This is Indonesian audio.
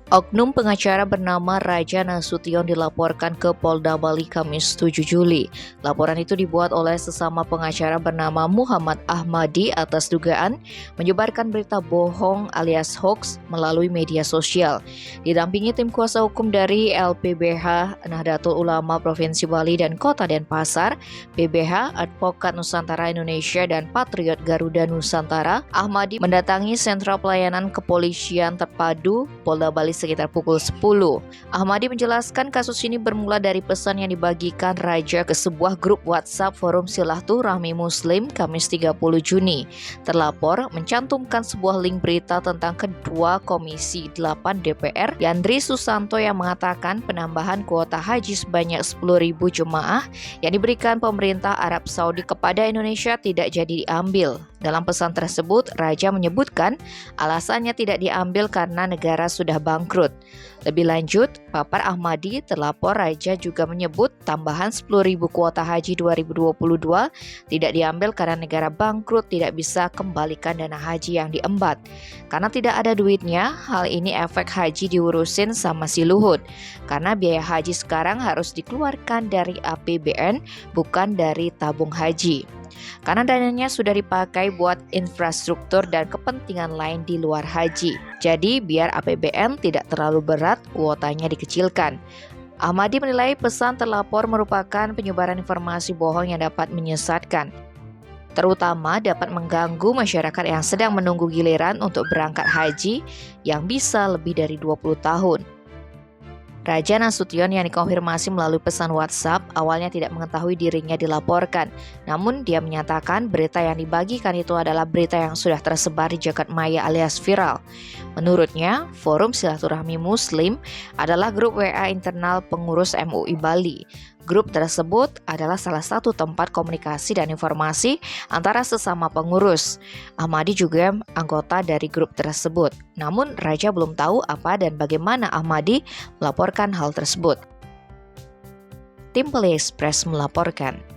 Oknum pengacara bernama Raja Nasution dilaporkan ke Polda Bali Kamis 7 Juli. Laporan itu dibuat oleh sesama pengacara bernama Muhammad Ahmadi atas dugaan menyebarkan berita bohong alias hoax melalui media sosial. Didampingi tim kuasa hukum dari LPBH, Nahdlatul Ulama Provinsi Bali dan Kota Denpasar, PBH, Advokat Nusantara Indonesia dan Patriot Garuda Nusantara, Ahmadi mendatangi Sentra Pelayanan Kepolisian Terpadu Polda Bali sekitar pukul 10. Ahmadi menjelaskan kasus ini bermula dari pesan yang dibagikan Raja ke sebuah grup WhatsApp Forum Silaturahmi Muslim Kamis 30 Juni. Terlapor mencantumkan sebuah link berita tentang Ketua Komisi 8 DPR Yandri Susanto yang mengatakan penambahan kuota haji sebanyak 10.000 jemaah yang diberikan pemerintah Arab Saudi kepada Indonesia tidak jadi diambil. Dalam pesan tersebut, Raja menyebutkan alasannya tidak diambil karena negara sudah bangkrut. Lebih lanjut, papar Ahmadi, terlapor Raja juga menyebut tambahan 10.000 kuota haji 2022 tidak diambil karena negara bangkrut tidak bisa kembalikan dana haji yang diembat. Karena tidak ada duitnya, hal ini efek haji diurusin sama si Luhut. Karena biaya haji sekarang harus dikeluarkan dari APBN, bukan dari tabung haji. Karena dananya sudah dipakai buat infrastruktur dan kepentingan lain di luar haji. Jadi biar APBN tidak terlalu berat, kuotanya dikecilkan. Ahmadi menilai pesan terlapor merupakan penyebaran informasi bohong yang dapat menyesatkan, terutama dapat mengganggu masyarakat yang sedang menunggu giliran untuk berangkat haji yang bisa lebih dari 20 tahun. Raja Nasution yang dikonfirmasi melalui pesan WhatsApp awalnya tidak mengetahui dirinya dilaporkan. Namun dia menyatakan berita yang dibagikan itu adalah berita yang sudah tersebar di jagat maya alias viral. Menurutnya, Forum Silaturahmi Muslim adalah grup WA internal pengurus MUI Bali. Grup tersebut adalah salah satu tempat komunikasi dan informasi antara sesama pengurus. Ahmadi juga anggota dari grup tersebut. Namun Raja belum tahu apa dan bagaimana Ahmadi melaporkan hal tersebut. Tim Pele Express melaporkan.